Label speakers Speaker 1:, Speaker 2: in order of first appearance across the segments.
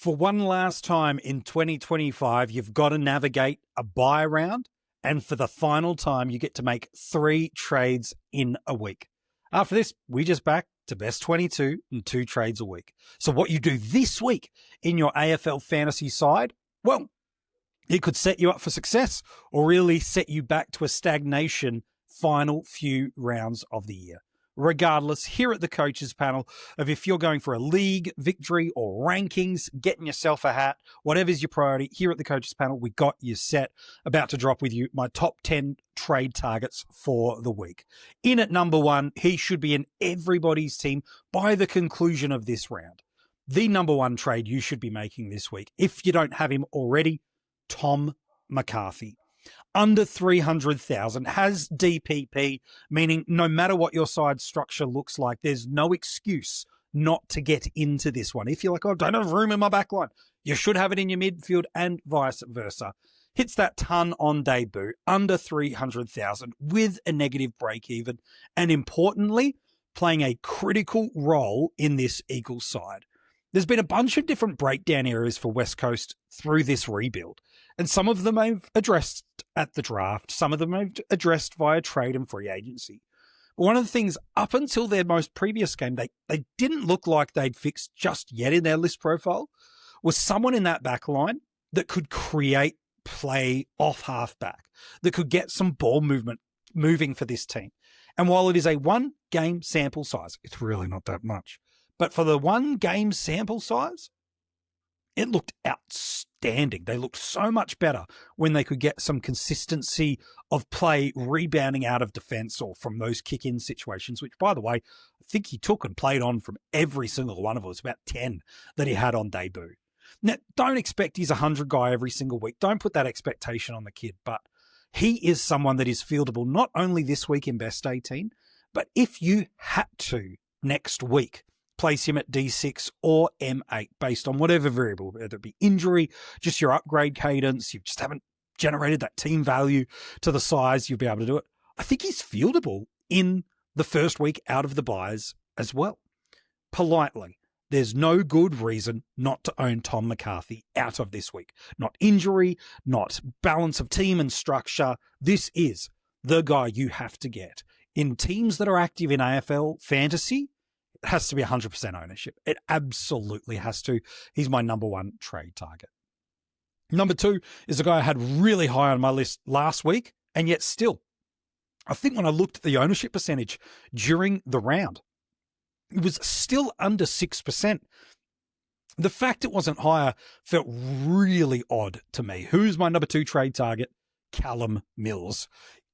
Speaker 1: For one last time in 2025, you've got to navigate a buy round, and for the final time, you get to make 3 trades in a week. After this, we just back to best 22 and 2 trades a week. So what you do this week in your AFL Fantasy side, well, it could set you up for success or really set you back to a stagnation final few rounds of the year. Regardless, here at the coaches panel of if you're going for a league victory or rankings, getting yourself a hat, whatever's your priority, here at the coaches panel, we got you set. About to drop with you my top 10 trade targets for the week. In at number 1, he should be in everybody's team by the conclusion of this round. The number 1 trade you should be making this week, if you don't have him already, Tom McCarthy. Under 300,000, has DPP, meaning no matter what your side structure looks like, there's no excuse not to get into this one. If you're like, oh, I don't have room in my back line, you should have it in your midfield and vice versa. Hits that ton on debut, under 300,000 with a negative break even, and importantly, playing a critical role in this Eagles side. There's been a bunch of different breakdown areas for West Coast through this rebuild, and some of them I've addressed at the draft, some of them I've addressed via trade and free agency. But one of the things, up until their most previous game, they didn't look like they'd fixed just yet in their list profile, was someone in that back line that could create play off halfback, that could get some ball movement moving for this team. And while it is a 1-game sample size, it's really not that much. But for the 1-game sample size, it looked outstanding. They looked so much better when they could get some consistency of play rebounding out of defense or from those kick-in situations, which, by the way, I think he took and played on from every single one of us, about 10 that he had on debut. Now, don't expect he's a 100 guy every single week. Don't put that expectation on the kid, but he is someone that is fieldable not only this week in best 18, but if you had to next week, place him at D6 or M8 based on whatever variable, whether it be injury, just your upgrade cadence, you just haven't generated that team value to the size you'll be able to do it. I think he's fieldable in the first week out of the buys as well. Politely, there's no good reason not to own Tom McCarthy out of this week. Not injury, not balance of team and structure. This is the guy you have to get. In teams that are active in AFL Fantasy, it has to be 100% ownership. It absolutely has to. He's my number 1 trade target. Number 2 is a guy I had really high on my list last week, and yet still, I think when I looked at the ownership percentage during the round, it was still under 6%. The fact it wasn't higher felt really odd to me. Who's my number 2 trade target? Callum Mills.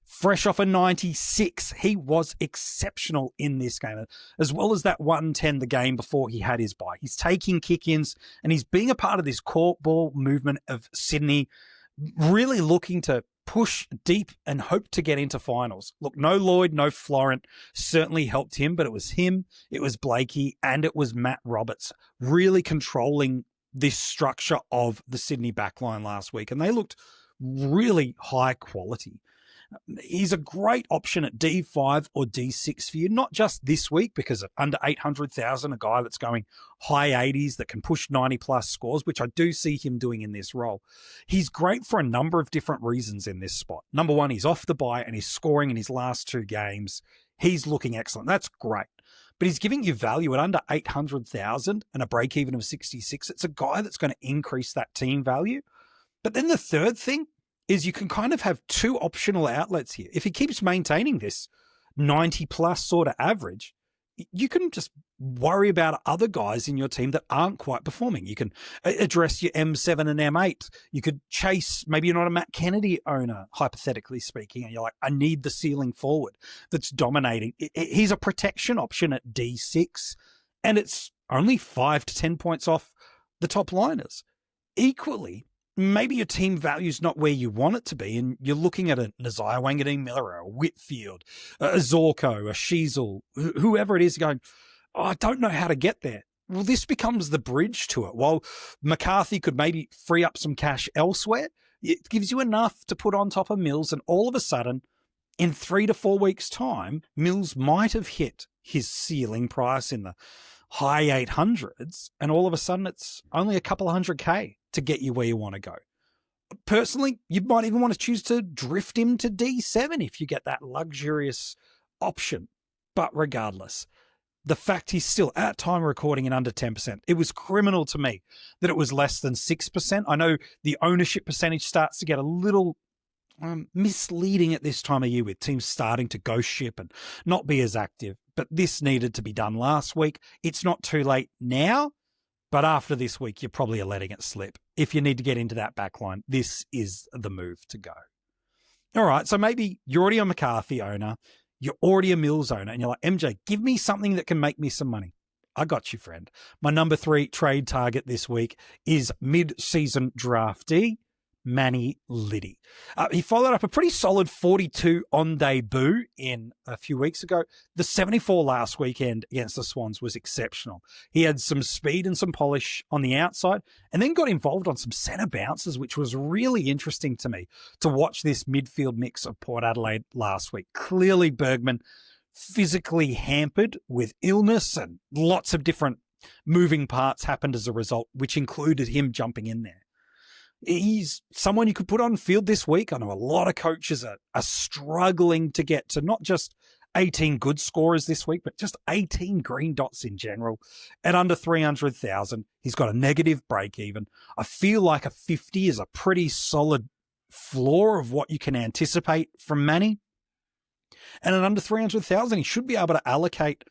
Speaker 1: Fresh off a 96, he was exceptional in this game, as well as that 110 the game before he had his bye. He's taking kick-ins, and he's being a part of this court ball movement of Sydney, really looking to push deep and hope to get into finals. Look, no Lloyd, no Florent certainly helped him, but it was him, it was Blakey, and it was Matt Roberts really controlling this structure of the Sydney backline last week, and they looked really high quality. He's a great option at D5 or D6 for you, not just this week because of under 800,000, a guy that's going high 80s that can push 90 plus scores, which I do see him doing in this role. He's great for a number of different reasons in this spot. Number 1, he's off the bye and he's scoring in his last 2 games. He's looking excellent. That's great. But he's giving you value at under 800,000 and a break even of 66. It's a guy that's going to increase that team value. But then the third thing is you can kind of have 2 optional outlets here. If he keeps maintaining this 90 plus sort of average, you can just worry about other guys in your team that aren't quite performing. You can address your M7 and M8. You could chase, maybe you're not a Matt Kennedy owner, hypothetically speaking, and you're like, I need the ceiling forward that's dominating. He's a protection option at D6, and it's only 5 to 10 points off the top liners. Equally, maybe your team value's not where you want it to be, and you're looking at a Nazih Wanganui, a Whitfield, a Zorko, a Sheasel, whoever it is, going, oh, I don't know how to get there. Well, this becomes the bridge to it. While McCarthy could maybe free up some cash elsewhere, it gives you enough to put on top of Mills, and all of a sudden, in 3 to 4 weeks' time, Mills might have hit his ceiling price in the high 800s, and all of a sudden it's only a couple of 100K to get you where you want to go. Personally, you might even want to choose to drift him to D7 if you get that luxurious option. But regardless, the fact he's still at time of recording in under 10%, it was criminal to me that it was less than 6%. I know the ownership percentage starts to get a little misleading at this time of year with teams starting to ghost ship and not be as active, but this needed to be done last week. It's not too late now, but after this week, you probably are letting it slip. If you need to get into that back line, this is the move to go. All right, so maybe you're already a McCarthy owner, you're already a Mills owner, and you're like, MJ, give me something that can make me some money. I got you, friend. My number 3 trade target this week is mid-season draftee Manny Litty. He followed up a pretty solid 42 on debut in a few weeks ago. The 74 last weekend against the Swans was exceptional. He had some speed and some polish on the outside and then got involved on some centre bounces, which was really interesting to me to watch this midfield mix of Port Adelaide last week. Clearly Bergman physically hampered with illness and lots of different moving parts happened as a result, which included him jumping in there. He's someone you could put on field this week. I know a lot of coaches are struggling to get to not just 18 good scorers this week, but just 18 green dots in general. At under 300,000, he's got a negative break even. I feel like a 50 is a pretty solid floor of what you can anticipate from Manny. And at under 300,000, he should be able to allocate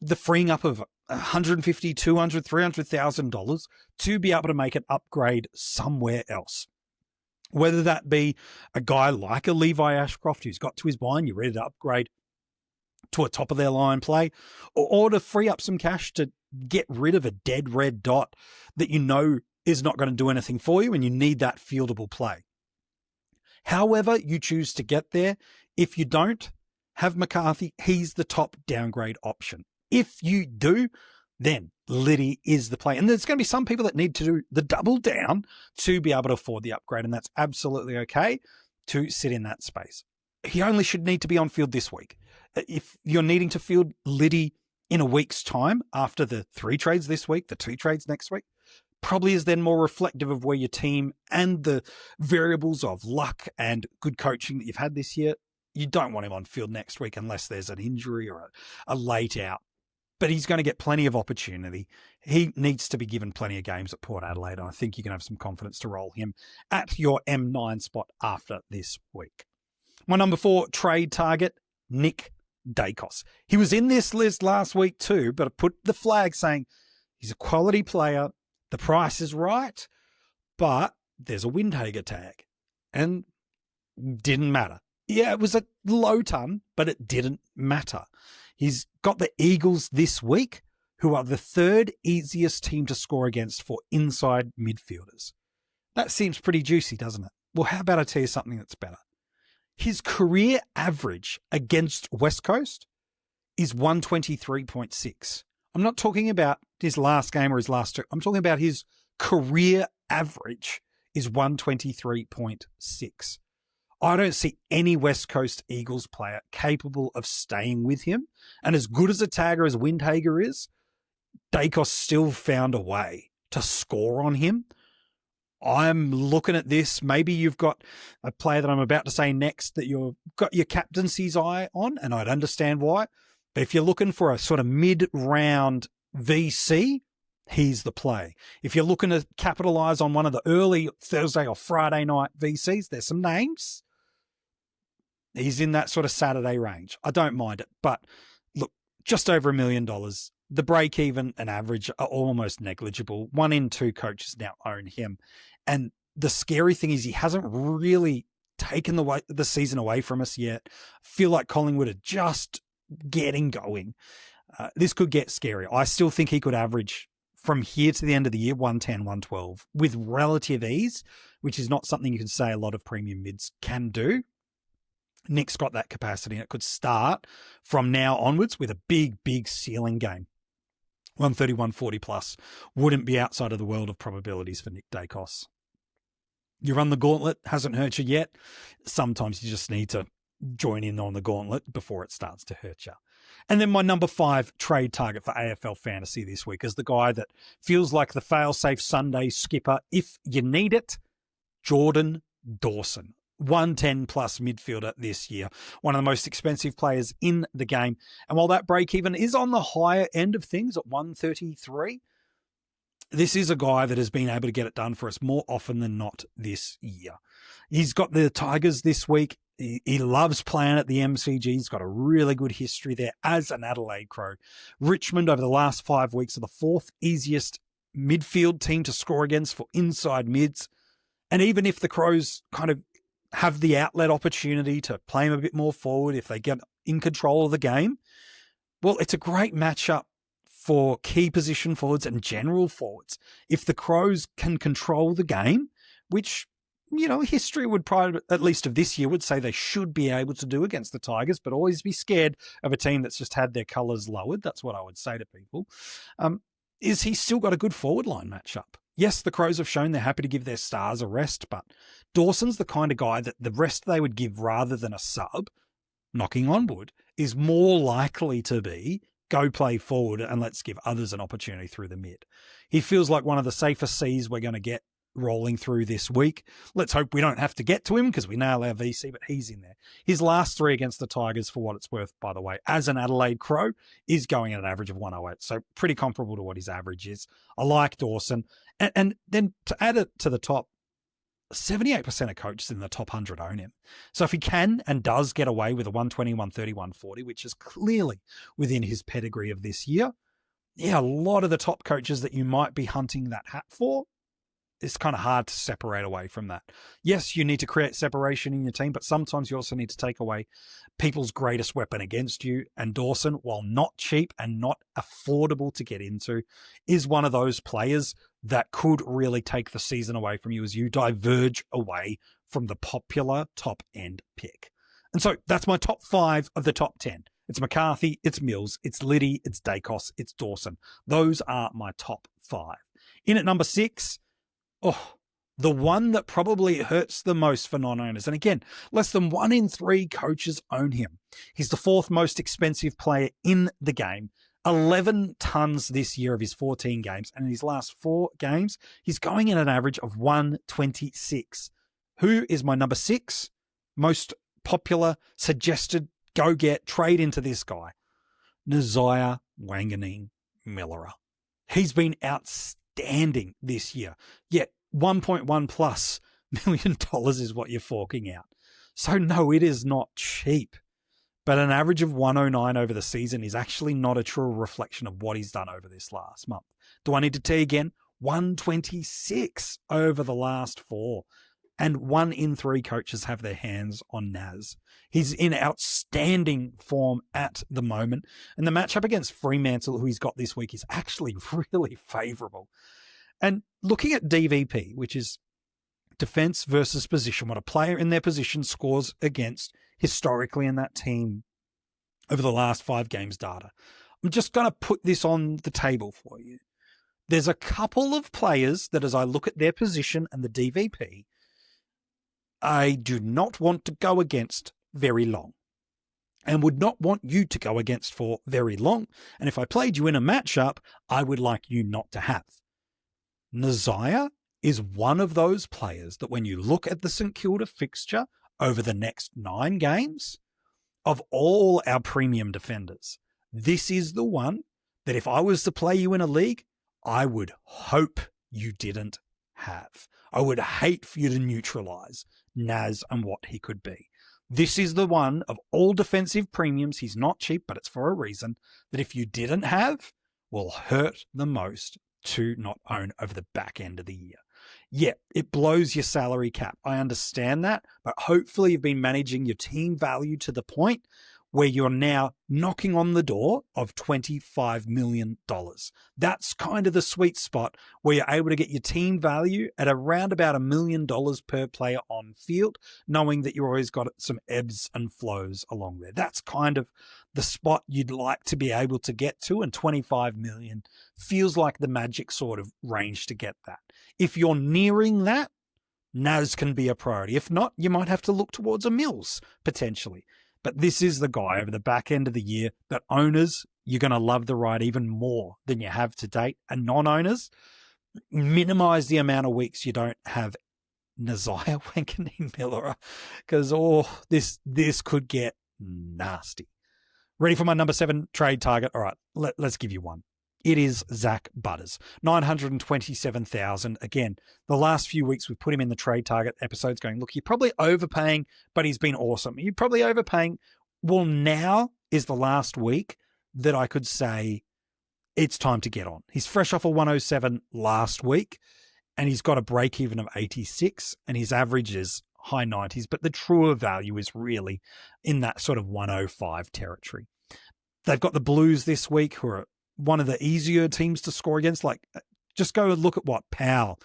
Speaker 1: the freeing up of $150, $200, $300,000 to be able to make an upgrade somewhere else. Whether that be a guy like a Levi Ashcroft who's got to his line, you're ready to upgrade to a top of their line play, or to free up some cash to get rid of a dead red dot that you know is not going to do anything for you and you need that fieldable play. However you choose to get there, if you don't have McCarthy, he's the top downgrade option. If you do, then Litty is the play. And there's going to be some people that need to do the double down to be able to afford the upgrade, and that's absolutely okay to sit in that space. He only should need to be on field this week. If you're needing to field Litty in a week's time after the 3 trades this week, the 2 trades next week, probably is then more reflective of where your team and the variables of luck and good coaching that you've had this year. You don't want him on field next week unless there's an injury or a late out. But he's going to get plenty of opportunity. He needs to be given plenty of games at Port Adelaide, and I think you can have some confidence to roll him at your M9 spot after this week. My number 4 trade target, Nick Daicos. He was in this list last week too, but I put the flag saying he's a quality player, the price is right, but there's a Windhager tag, and didn't matter. Yeah, it was a low ton, but it didn't matter. He's got the Eagles this week, who are the 3rd easiest team to score against for inside midfielders. That seems pretty juicy, doesn't it? Well, how about I tell you something that's better? His career average against West Coast is 123.6. I'm not talking about his last game or his last 2. I'm talking about his career average is 123.6. I don't see any West Coast Eagles player capable of staying with him. And as good as a tagger as Windhager is, Daicos still found a way to score on him. I'm looking at this. Maybe you've got a player that I'm about to say next that you've got your captaincy's eye on, and I'd understand why. But if you're looking for a sort of mid-round VC, he's the play. If you're looking to capitalize on one of the early Thursday or Friday night VCs, there's some names. He's in that sort of Saturday range. I don't mind it. But look, just over $1 million. The break even and average are almost negligible. 1 in 2 coaches now own him. And the scary thing is he hasn't really taken the season away from us yet. I feel like Collingwood are just getting going. This could get scary. I still think he could average from here to the end of the year 110, 112 with relative ease, which is not something you can say a lot of premium mids can do. Nick's got that capacity, and it could start from now onwards with a big, big ceiling game. 130, 140 plus wouldn't be outside of the world of probabilities for Nick Daicos. You run the gauntlet, hasn't hurt you yet. Sometimes you just need to join in on the gauntlet before it starts to hurt you. And then my number 5 trade target for AFL Fantasy this week is the guy that feels like the fail-safe Sunday skipper if you need it, Jordan Dawson. 110 plus midfielder this year. One of the most expensive players in the game. And while that break even is on the higher end of things at 133, this is a guy that has been able to get it done for us more often than not this year. He's got the Tigers this week. He loves playing at the MCG. He's got a really good history there as an Adelaide Crow. Richmond over the last 5 weeks are the 4th easiest midfield team to score against for inside mids. And even if the Crows kind of have the outlet opportunity to play him a bit more forward, if they get in control of the game, well, it's a great matchup for key position forwards and general forwards. If the Crows can control the game, which, history would probably, at least of this year, would say they should be able to do against the Tigers, but always be scared of a team that's just had their colours lowered. That's what I would say to people. Is he still got a good forward line matchup? Yes, the Crows have shown they're happy to give their stars a rest, but Dawson's the kind of guy that the rest they would give rather than a sub, knocking on wood, is more likely to be go play forward and let's give others an opportunity through the mid. He feels like one of the safest Cs we're going to get rolling through this week. Let's hope we don't have to get to him because we nail our VC, but he's in there. His last 3 against the Tigers, for what it's worth, by the way, as an Adelaide Crow, is going at an average of 108. So pretty comparable to what his average is. I like Dawson. And then to add it to the top, 78% of coaches in the top 100 own him. So if he can and does get away with a 120, 130, 140, which is clearly within his pedigree of this year, a lot of the top coaches that you might be hunting that hat for, it's kind of hard to separate away from that. Yes, you need to create separation in your team, but sometimes you also need to take away people's greatest weapon against you. And Dawson, while not cheap and not affordable to get into, is one of those players that could really take the season away from you as you diverge away from the popular top end pick. And so that's my top 5 of the top 10. It's McCarthy, it's Mills, it's Litty, it's Daicos, it's Dawson. Those are my top 5. In at number 6, the one that probably hurts the most for non-owners. And again, less than 1 in 3 coaches own him. He's the 4th most expensive player in the game. 11 tons this year of his 14 games. And in his last 4 games, he's going in an average of 126. Who is my number 6 most popular, suggested, go get, trade into this guy? Nazih Wanganui Millera. He's been outstanding this year. Yet $1.1 plus million is what you're forking out. So no, it is not cheap. But an average of 109 over the season is actually not a true reflection of what he's done over this last month. Do I need to tell you again? 126 over the last 4. And 1 in 3 coaches have their hands on Naz. He's in outstanding form at the moment. And the matchup against Fremantle, who he's got this week, is actually really favourable. And looking at DVP, which is defense versus position, what a player in their position scores against historically in that team over the last 5 games data. I'm just going to put this on the table for you. There's a couple of players that, as I look at their position and the DVP, I do not want to go against very long and would not want you to go against for very long. And if I played you in a matchup, I would like you not to have. Nazih is one of those players that when you look at the St Kilda fixture over the next 9 games, of all our premium defenders, this is the one that if I was to play you in a league, I would hope you didn't have. I would hate for you to neutralise Naz and what he could be. This is the one of all defensive premiums, he's not cheap, but it's for a reason, that if you didn't have, will hurt the most to not own over the back end of the year. Yeah, it blows your salary cap. I understand that, but hopefully you've been managing your team value to the point where you're now knocking on the door of $25 million. That's kind of the sweet spot where you're able to get your team value at around about $1 million per player on field, knowing that you've always got some ebbs and flows along there. That's kind of the spot you'd like to be able to get to, and 25 million feels like the magic sort of range to get that. If you're nearing that, Naz can be a priority. If not, you might have to look towards a Mills potentially. But this is the guy over the back end of the year that owners, you're going to love the ride even more than you have to date. And non-owners, minimize the amount of weeks you don't have Nazih Wanganui because this could get nasty. Ready for my number 7 trade target? All right, let's give you one. It is Zak Butters, 927,000. Again, the last few weeks we've put him in the trade target episodes going, look, you're probably overpaying, but he's been awesome. You're probably overpaying. Well, now is the last week that I could say it's time to get on. He's fresh off a 107 last week, and he's got a break even of 86, and his average is high 90s, but the truer value is really in that sort of 105 territory. They've got the Blues this week, who are one of the easier teams to score against. Like, just go and look at what Powell,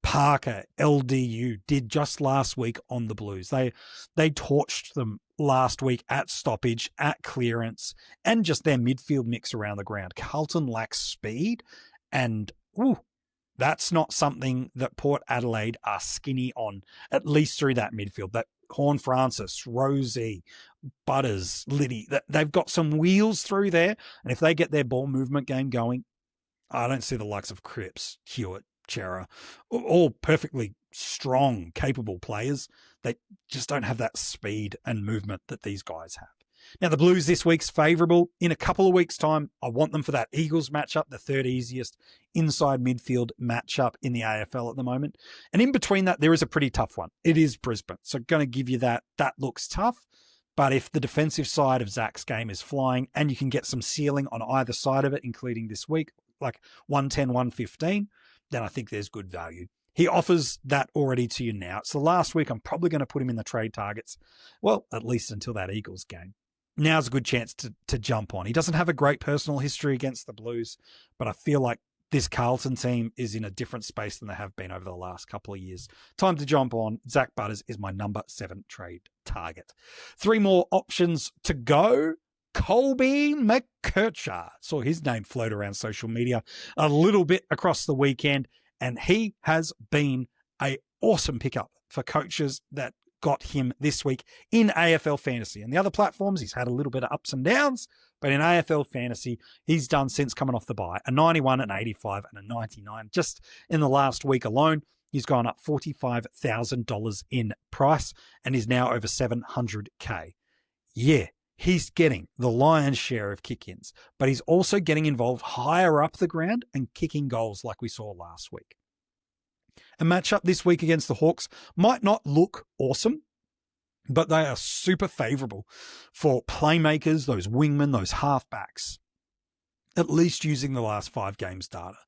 Speaker 1: Parker, LDU did just last week on the Blues. They torched them last week at stoppage, at clearance, and just their midfield mix around the ground. Carlton lacks speed, and that's not something that Port Adelaide are skinny on, at least through that midfield. That Horn Francis, Rosie, Butters, Litty, they've got some wheels through there. And if they get their ball movement game going, I don't see the likes of Cripps, Hewitt, Chera, all perfectly strong, capable players. They just don't have that speed and movement that these guys have. Now, the Blues this week's favourable. In a couple of weeks' time, I want them for that Eagles matchup, the third easiest inside midfield matchup in the AFL at the moment. And in between that, there is a pretty tough one. It is Brisbane. So going to give you that. That looks tough. But if the defensive side of Zach's game is flying and you can get some ceiling on either side of it, including this week, like 110, 115, then I think there's good value. He offers that already to you now. It's the last week. I'm probably going to put him in the trade targets. Well, at least until that Eagles game. Now's a good chance to jump on. He doesn't have a great personal history against the Blues, but I feel like this Carlton team is in a different space than they have been over the last couple of years. Time to jump on. Zak Butters is my number 7 trade target. 3 more options to go. Colby McCarthy. Saw his name float around social media a little bit across the weekend, and he has been an awesome pickup for coaches that got him this week in AFL Fantasy. And the other platforms, he's had a little bit of ups and downs, but in AFL Fantasy, he's done since coming off the bye, a 91, an 85, and a 99. Just in the last week alone, he's gone up $45,000 in price and is now over 700K. Yeah, he's getting the lion's share of kick-ins, but he's also getting involved higher up the ground and kicking goals like we saw last week. A matchup this week against the Hawks might not look awesome, but they are super favourable for playmakers, those wingmen, those halfbacks, at least using the last 5 games data.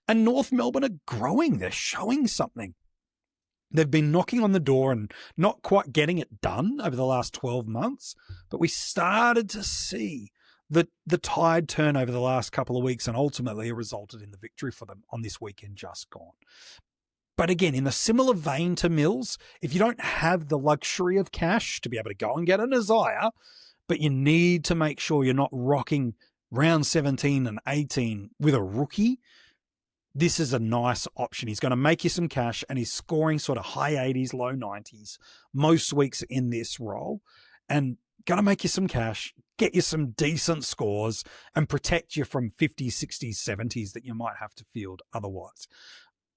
Speaker 1: And North Melbourne are growing. They're showing something. They've been knocking on the door and not quite getting it done over the last 12 months, but we started to see the tide turn over the last couple of weeks, and ultimately it resulted in the victory for them on this weekend just gone. But again, in a similar vein to Mills, if you don't have the luxury of cash to be able to go and get a Nazih, but you need to make sure you're not rocking round 17 and 18 with a rookie, this is a nice option. He's going to make you some cash, and he's scoring sort of high 80s, low 90s most weeks in this role, and going to make you some cash, get you some decent scores, and protect you from 50s, 60s, 70s that you might have to field otherwise.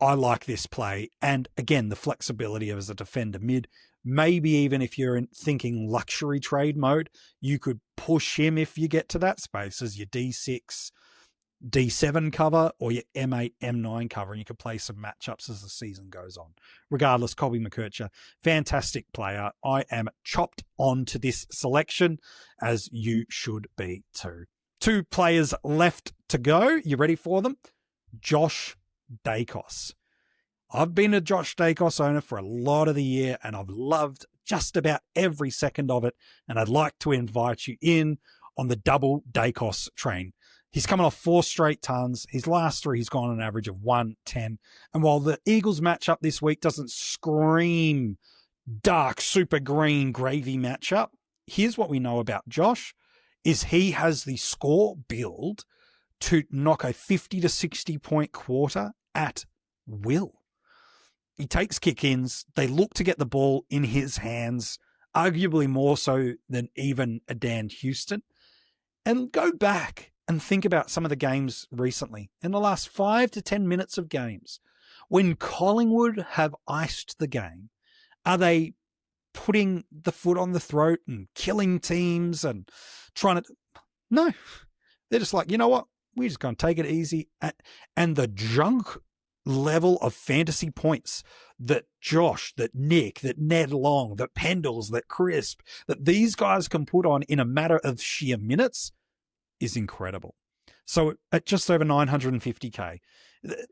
Speaker 1: I like this play. And again, the flexibility as a defender mid, maybe even if you're thinking luxury trade mode, you could push him if you get to that space as your D6, D7 cover or your M8, M9 cover, and you could play some matchups as the season goes on. Regardless, Colby McCarthy, fantastic player. I am chopped on to this selection, as you should be too. 2 players left to go. You ready for them? Josh Daicos. I've been a Josh Daicos owner for a lot of the year, and I've loved just about every second of it, and I'd like to invite you in on the double Daicos train. He's coming off 4 straight tons. His last 3, he's gone an average of 110. And while the Eagles matchup this week doesn't scream dark, super green gravy matchup, here's what we know about Josh, is he has the score build to knock a 50 to 60 point quarter at will. He takes kick-ins. They look to get the ball in his hands arguably more so than even a Dan Houston. And go back and think about some of the games recently, in the last 5 to 10 minutes of games, when Collingwood have iced the game, are they putting the foot on the throat and killing teams and trying to... No, they're just like, you know what? We're just going to take it easy. And the junk level of fantasy points that Josh, that Nick, that Ned Long, that Pendles, that Crisp, that these guys can put on in a matter of sheer minutes is incredible. So at just over 950k,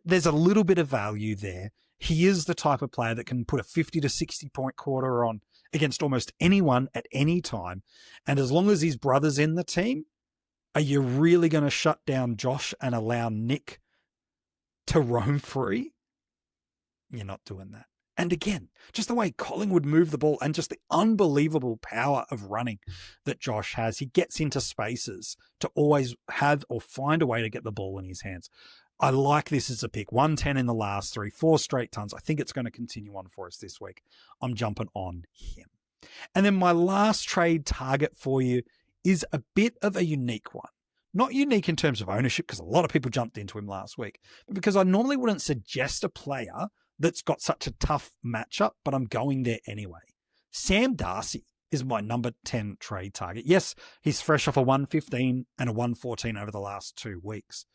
Speaker 1: there's a little bit of value there. He is the type of player that can put a 50 to 60 point quarter on against almost anyone at any time. And as long as his brother's in the team, are you really going to shut down Josh and allow Nick to roam free? You're not doing that. And again, just the way Collingwood move the ball and just the unbelievable power of running that Josh has. He gets into spaces to always have or find a way to get the ball in his hands. I like this as a pick. 110 in the last 3, 4 straight tons. I think it's going to continue on for us this week. I'm jumping on him. And then my last trade target for you is a bit of a unique one. Not unique in terms of ownership, because a lot of people jumped into him last week, but because I normally wouldn't suggest a player that's got such a tough matchup, but I'm going there anyway. Sam Darcy is my number 10 trade target. Yes, he's fresh off a 115 and a 114 over the last 2 weeks,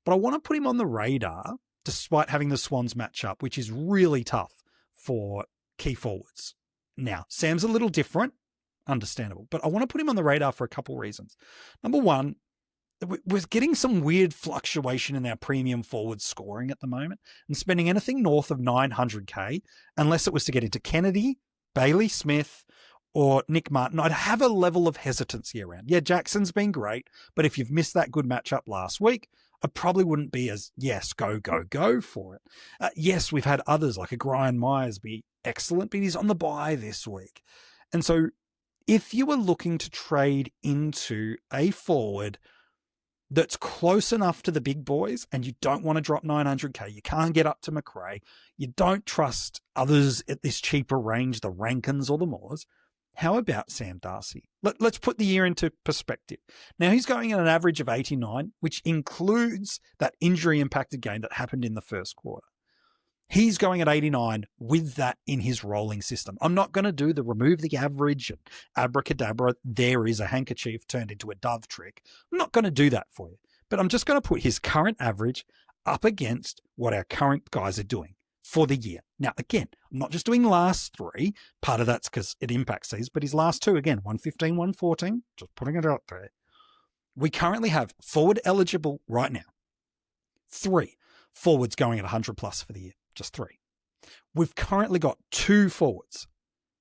Speaker 1: but I want to put him on the radar despite having the Swans matchup, which is really tough for key forwards. Now, Sam's a little different, understandable, but I want to put him on the radar for a couple reasons. Number one, we're getting some weird fluctuation in our premium forward scoring at the moment, and spending anything north of 900k, unless it was to get into Kennedy, Bailey Smith, or Nick Martin, I'd have a level of hesitancy around. Yeah, Jackson's been great, but if you've missed that good matchup last week, I probably wouldn't be as, yes, go for it. Yes, we've had others like a Brian Myers be excellent, but he's on the bye this week. And so if you were looking to trade into a forward that's close enough to the big boys and you don't want to drop 900k, you can't get up to McRae, you don't trust others at this cheaper range, the Rankins or the Moores, how about Sam Darcy? Let's put the year into perspective. Now he's going at an average of 89, which includes that injury-impacted game that happened in the first quarter. He's going at 89 with that in his rolling system. I'm not going to do the remove the average and abracadabra, there is a handkerchief turned into a dove trick. I'm not going to do that for you. But I'm just going to put his current average up against what our current guys are doing for the year. Now, again, I'm not just doing last 3. Part of that's because it impacts these, but his last 2, again, 115, 114, just putting it out there. We currently have forward eligible right now 3 forwards going at 100 plus for the year. Just 3. We've currently got 2 forwards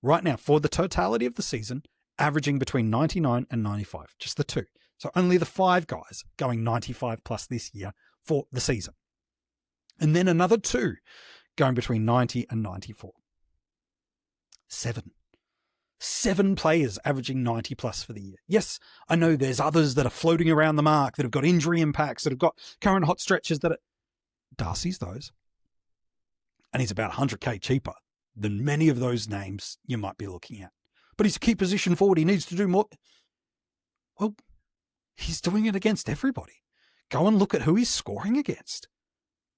Speaker 1: right now for the totality of the season, averaging between 99 and 95, just the 2. So only the 5 guys going 95 plus this year for the season. And then another 2 going between 90 and 94. 7 players averaging 90 plus for the year. Yes, I know there's others that are floating around the mark that have got injury impacts, that have got current hot stretches that are... Darcy's those. And he's about 100k cheaper than many of those names you might be looking at. But he's a key position forward. He needs to do more. Well, he's doing it against everybody. Go and look at who he's scoring against.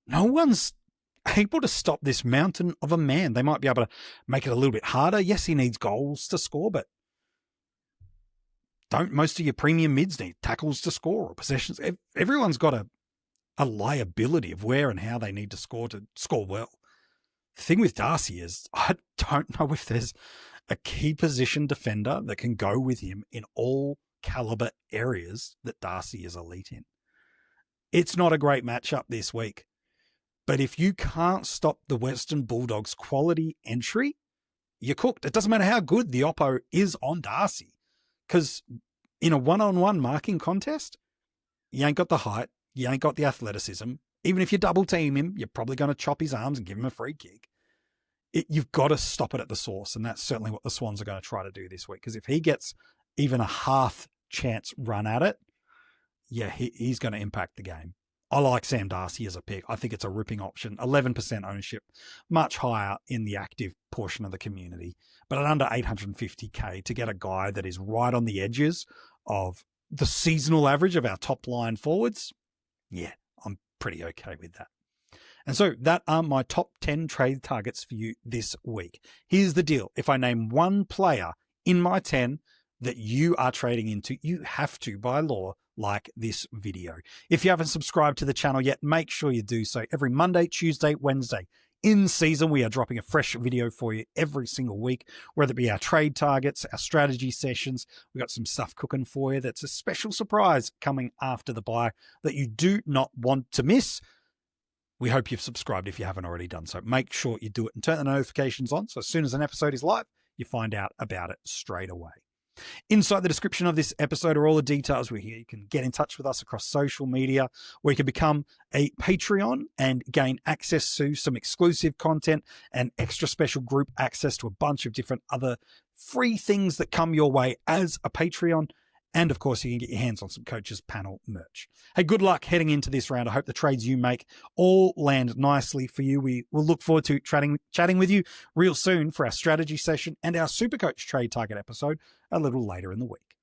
Speaker 1: No one's able to stop this mountain of a man. They might be able to make it a little bit harder. Yes, he needs goals to score, but don't most of your premium mids need tackles to score or possessions? Everyone's got a liability of where and how they need to score well. The thing with Darcy is I don't know if there's a key position defender that can go with him in all caliber areas that Darcy is elite in. It's not a great matchup this week, but if you can't stop the Western Bulldogs' quality entry, you're cooked. It doesn't matter how good the oppo is on Darcy, because in a one-on-one marking contest, you ain't got the height, you ain't got the athleticism. Even if you double team him, you're probably going to chop his arms and give him a free kick. You've got to stop it at the source, and that's certainly what the Swans are going to try to do this week, because if he gets even a half chance run at it, yeah, he's going to impact the game. I like Sam Darcy as a pick. I think it's a ripping option. 11% ownership, much higher in the active portion of the community. But at under 850k, to get a guy that is right on the edges of the seasonal average of our top line forwards, yeah, I'm pretty okay with that. And so that are my top 10 trade targets for you this week. Here's the deal. If I name one player in my 10 that you are trading into, you have to, by law, like this video. If you haven't subscribed to the channel yet, make sure you do so. Every Monday, Tuesday, Wednesday in season, we are dropping a fresh video for you every single week, whether it be our trade targets, our strategy sessions. We've got some stuff cooking for you that's a special surprise coming after the bye that you do not want to miss. We hope you've subscribed if you haven't already done so. Make sure you do it and turn the notifications on so as soon as an episode is live, you find out about it straight away. Inside the description of this episode are all the details where you can get in touch with us across social media, where you can become a Patreon and gain access to some exclusive content and extra special group access to a bunch of different other free things that come your way as a Patreon. And of course, you can get your hands on some Coaches Panel merch. Hey, good luck heading into this round. I hope the trades you make all land nicely for you. We will look forward to chatting with you real soon for our strategy session and our Supercoach trade target episode a little later in the week.